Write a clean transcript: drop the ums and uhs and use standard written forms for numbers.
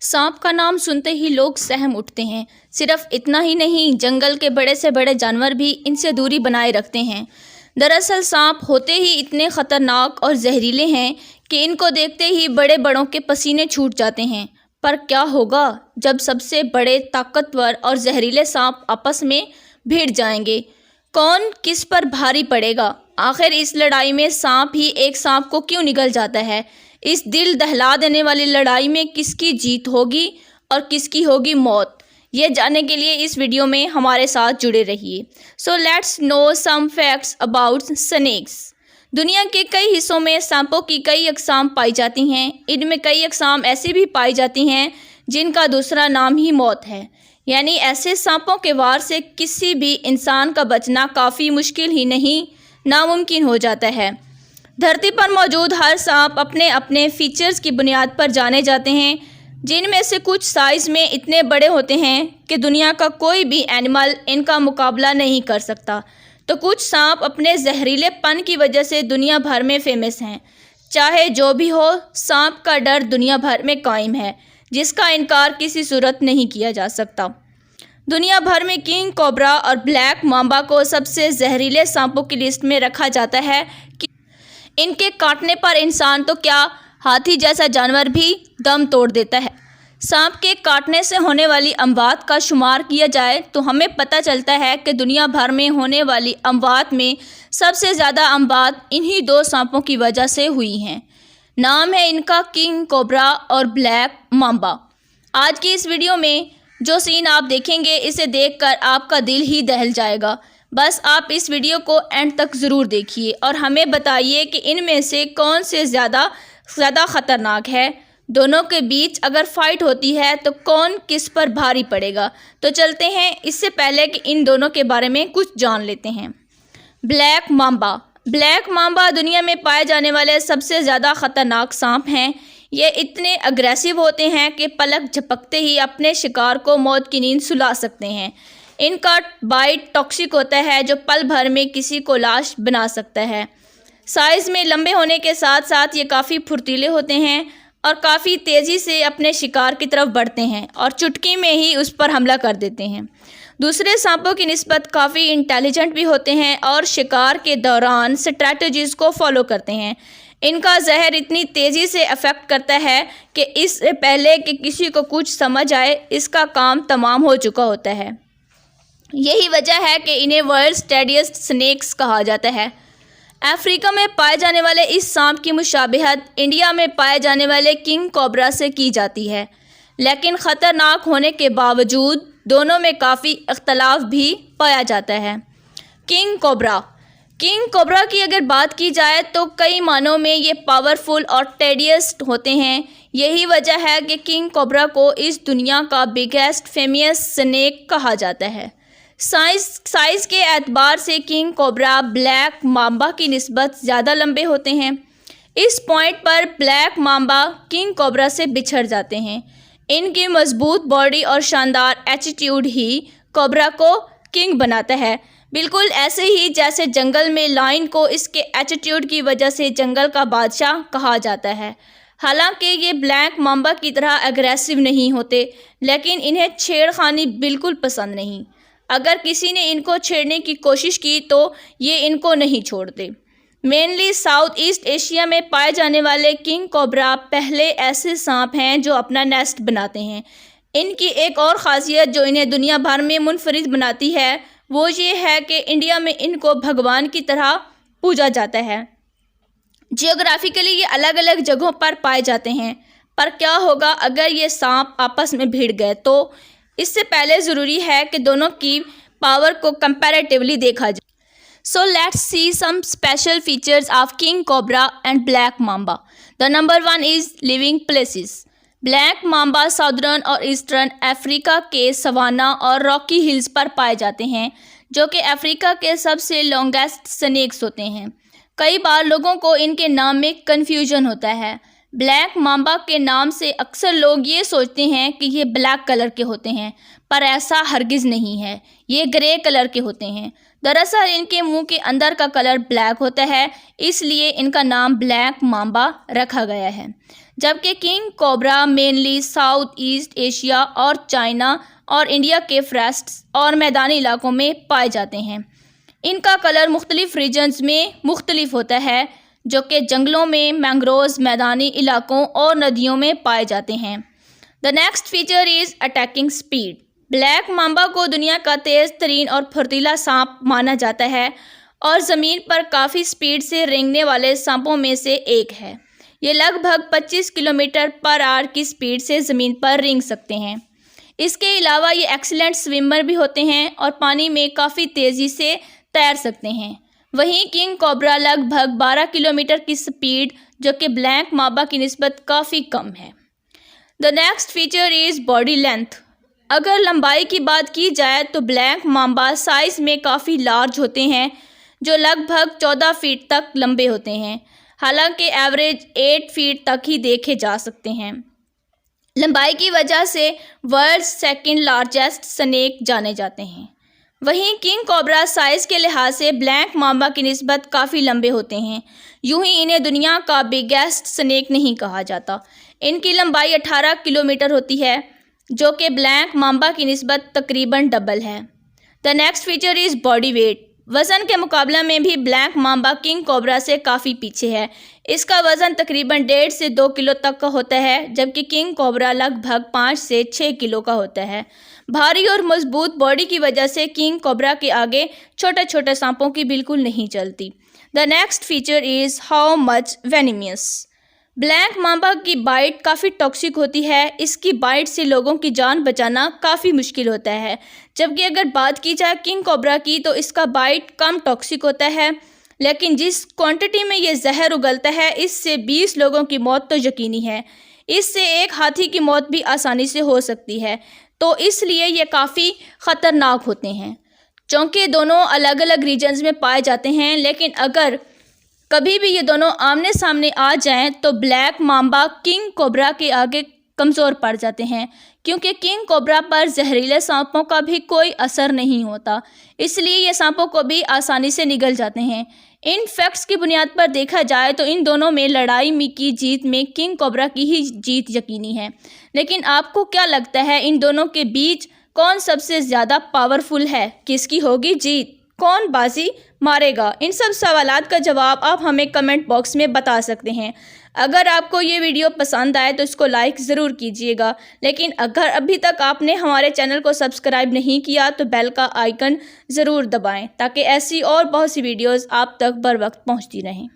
सांप का नाम सुनते ही लोग सहम उठते हैं। सिर्फ इतना ही नहीं, जंगल के बड़े से बड़े जानवर भी इनसे दूरी बनाए रखते हैं। दरअसल सांप होते ही इतने खतरनाक और जहरीले हैं कि इनको देखते ही बड़े बड़ों के पसीने छूट जाते हैं। पर क्या होगा जब सबसे बड़े, ताकतवर और जहरीले सांप आपस में भिड़ जाएंगे? कौन किस पर भारी पड़ेगा? आखिर इस लड़ाई में सांप ही एक सांप को क्यों निगल जाता है? इस दिल दहला देने वाली लड़ाई में किसकी जीत होगी और किसकी होगी मौत? ये जानने के लिए इस वीडियो में हमारे साथ जुड़े रहिए। So let's know some facts about snakes. दुनिया के कई हिस्सों में सांपों की कई अक़साम पाई जाती हैं। इनमें कई अक़साम ऐसी भी पाई जाती हैं जिनका दूसरा नाम ही मौत है। यानी ऐसे सांपों के वार से किसी भी इंसान का बचना काफ़ी मुश्किल ही नहीं, नामुमकिन हो जाता है। धरती पर मौजूद हर सांप अपने अपने फीचर्स की बुनियाद पर जाने जाते हैं, जिनमें से कुछ साइज़ में इतने बड़े होते हैं कि दुनिया का कोई भी एनिमल इनका मुकाबला नहीं कर सकता। तो कुछ सांप अपने जहरीलेपन की वजह से दुनिया भर में फेमस हैं। चाहे जो भी हो, सांप का डर दुनिया भर में कायम है, जिसका इनकार किसी सूरत नहीं किया जा सकता। दुनिया भर में किंग कोबरा और ब्लैक मांबा को सबसे जहरीले सांपों की लिस्ट में रखा जाता है कि इनके काटने पर इंसान तो क्या, हाथी जैसा जानवर भी दम तोड़ देता है। सांप के काटने से होने वाली अमवात का शुमार किया जाए तो हमें पता चलता है कि दुनिया भर में होने वाली अमवात में सबसे ज़्यादा अमवात इन्हीं दो सांपों की वजह से हुई हैं। नाम है इनका किंग कोबरा और ब्लैक मांबा। आज की इस वीडियो में जो सीन आप देखेंगे, इसे देखकर आपका दिल ही दहल जाएगा। बस आप इस वीडियो को एंड तक ज़रूर देखिए और हमें बताइए कि इनमें से कौन से ज़्यादा ख़तरनाक है। दोनों के बीच अगर फाइट होती है तो कौन किस पर भारी पड़ेगा? तो चलते हैं, इससे पहले कि इन दोनों के बारे में कुछ जान लेते हैं। Black Mamba. ब्लैक मांबा दुनिया में पाए जाने वाले सबसे ज़्यादा ख़तरनाक सांप हैं। ये इतने अग्रेसिव होते हैं कि पलक झपकते ही अपने शिकार को मौत की नींद सुला सकते हैं। इनका बाइट टॉक्सिक होता है जो पल भर में किसी को लाश बना सकता है। साइज़ में लंबे होने के साथ साथ ये काफ़ी फुर्तीले होते हैं और काफ़ी तेज़ी से अपने शिकार की तरफ बढ़ते हैं और चुटकी में ही उस पर हमला कर देते हैं। दूसरे सांपों की निस्बत काफ़ी इंटेलिजेंट भी होते हैं और शिकार के दौरान स्ट्रैटेजीज़ को फॉलो करते हैं। इनका जहर इतनी तेज़ी से अफेक्ट करता है कि इससे पहले कि किसी को कुछ समझ आए, इसका काम तमाम हो चुका होता है। यही वजह है कि इन्हें वर्ल्ड्स डेडलिएस्ट स्नेक्स कहा जाता है। अफ्रीका में पाए जाने वाले इस सांप की मुशाबिहत इंडिया में पाए जाने वाले किंग कोबरा से की जाती है, लेकिन ख़तरनाक होने के बावजूद दोनों में काफ़ी इख्तलाफ भी पाया जाता है। King cobra. किंग कोबरा की अगर बात की जाए तो कई मानों में ये पावरफुल और टेडियस होते हैं। यही वजह है कि किंग कोबरा को इस दुनिया का बिगेस्ट फेमस स्नेक कहा जाता है। साइज़ के एतबार से किंग कोबरा ब्लैक मांबा की निस्बत ज़्यादा लंबे होते हैं। इस पॉइंट पर ब्लैक मांबा किंग कोबरा से बिछड़ जाते हैं। इनकी मजबूत बॉडी और शानदार एटीट्यूड ही कोबरा को किंग बनाता है। बिल्कुल ऐसे ही जैसे जंगल में लायन को इसके एटीट्यूड की वजह से जंगल का बादशाह कहा जाता है। हालांकि ये ब्लैक मांबा की तरह एग्रेसिव नहीं होते, लेकिन इन्हें छेड़खानी बिल्कुल पसंद नहीं। अगर किसी ने इनको छेड़ने की कोशिश की तो ये इनको नहीं छोड़ते। मेनली साउथ ईस्ट एशिया में पाए जाने वाले किंग कोबरा पहले ऐसे सांप हैं जो अपना नेस्ट बनाते हैं। इनकी एक और ख़ासियत जो इन्हें दुनिया भर में मुनफरिद बनाती है वो ये है कि इंडिया में इनको भगवान की तरह पूजा जाता है। जियोग्राफिकली ये अलग अलग जगहों पर पाए जाते हैं। पर क्या होगा अगर ये सांप आपस में भिड़ गए? तो इससे पहले ज़रूरी है कि दोनों की पावर को कंपैरेटिवली देखा जाए। So let's see some special features of king cobra and black mamba. The number 1 is living places. Black mamba southern और ईस्टर्न अफ्रीका के सवाना और रॉकी हिल्स पर पाए जाते हैं, जो कि अफ्रीका के सबसे लॉन्गेस्ट स्नेक्स होते हैं। कई बार लोगों को इनके नाम में कन्फ्यूजन होता है। ब्लैक मांबा के नाम से अक्सर लोग ये सोचते हैं कि ये ब्लैक कलर के होते हैं, पर ऐसा हरगिज़ नहीं है। ये ग्रे कलर के होते हैं। دراصل ان کے منہ کے اندر کا کلر بلیک ہوتا ہے، اس لیے ان کا نام بلیک مامبا رکھا گیا ہے، جبکہ king cobra mainly Southeast Asia اور چائنا اور انڈیا کے فارسٹس اور میدانی علاقوں میں پائے جاتے ہیں۔ ان کا کلر مختلف ریجنز میں مختلف ہوتا ہے، جو کہ جنگلوں میں، مینگرووز، میدانی علاقوں اور ندیوں میں پائے جاتے ہیں۔ The next feature is attacking speed. Black mamba کو دنیا کا تیز ترین اور پھرتیلا سانپ مانا جاتا ہے اور زمین پر کافی سپیڈ سے رینگنے والے سانپوں میں سے ایک ہے۔ یہ لگ بھگ 25 کلومیٹر پر آور کی سپیڈ سے زمین پر رینگ سکتے ہیں۔ اس کے علاوہ یہ ایکسیلنٹ سوئمر بھی ہوتے ہیں اور پانی میں کافی تیزی سے تیر سکتے ہیں۔ وہیں کنگ کوبرا لگ بھگ 12 کلومیٹر کی سپیڈ، جو کہ بلیک مامبا کی نسبت کافی کم ہے۔ The next feature is body length. اگر لمبائی کی بات کی جائے تو بلیک مامبا سائز میں کافی لارج ہوتے ہیں، جو لگ بھگ 14 فیٹ تک لمبے ہوتے ہیں، حالانکہ ایوریج 8 فیٹ تک ہی دیکھے جا سکتے ہیں۔ لمبائی کی وجہ سے ورلڈ سیکنڈ لارجسٹ سنیک جانے جاتے ہیں۔ وہیں کنگ کوبرا سائز کے لحاظ سے بلیک مامبا کی نسبت کافی لمبے ہوتے ہیں، یوں ہی انہیں دنیا کا بگیسٹ سنیک نہیں کہا جاتا۔ ان کی لمبائی 18 کلومیٹر ہوتی ہے، جو کہ بلیک مامبا کی نسبت تقریباً ڈبل ہے۔ The next feature is body weight. وزن کے مقابلہ میں بھی بلیک مامبا کنگ کوبرا سے کافی پیچھے ہے۔ اس کا وزن تقریباً 1.5 سے 2 کلو تک کا ہوتا ہے، جبکہ کنگ کوبرا لگ بھگ 5 سے 6 کلو کا ہوتا ہے۔ بھاری اور مضبوط باڈی کی وجہ سے کنگ کوبرا کے آگے چھوٹے چھوٹے سانپوں کی بالکل نہیں چلتی۔ The next feature is how much venomous. Black mamba کی بائٹ کافی ٹاکسک ہوتی ہے۔ اس کی بائٹ سے لوگوں کی جان بچانا کافی مشکل ہوتا ہے، جبکہ اگر بات کی جائے کنگ کوبرا کی تو اس کا بائٹ کم ٹاکسک ہوتا ہے، لیکن جس کوانٹٹی میں یہ زہر اگلتا ہے اس سے 20 لوگوں کی موت تو یقینی ہے۔ اس سے ایک ہاتھی کی موت بھی آسانی سے ہو سکتی ہے، تو اس لیے یہ کافی خطرناک ہوتے ہیں۔ چونکہ دونوں الگ الگ ریجنز میں پائے جاتے ہیں، لیکن اگر کبھی بھی یہ دونوں آمنے سامنے آ جائیں تو بلیک مامبا کنگ کوبرا کے آگے کمزور پڑ جاتے ہیں، کیونکہ کنگ کوبرا پر زہریلے سانپوں کا بھی کوئی اثر نہیں ہوتا، اس لیے یہ سانپوں کو بھی آسانی سے نگل جاتے ہیں۔ ان فیکٹس کی بنیاد پر دیکھا جائے تو ان دونوں میں لڑائی میں کی جیت میں کنگ کوبرا کی ہی جیت یقینی ہے، لیکن آپ کو کیا لگتا ہے ان دونوں کے بیچ کون سب سے زیادہ پاورفل ہے؟ کس کی ہوگی جیت؟ کون بازی مارے گا؟ ان سب سوالات کا جواب آپ ہمیں کمنٹ باکس میں بتا سکتے ہیں۔ اگر آپ کو یہ ویڈیو پسند آئے تو اس کو لائک ضرور کیجیے گا، لیکن اگر ابھی تک آپ نے ہمارے چینل کو سبسکرائب نہیں کیا تو بیل کا آئیکن ضرور دبائیں، تاکہ ایسی اور بہت سی ویڈیوز آپ تک بر وقت پہنچتی رہیں۔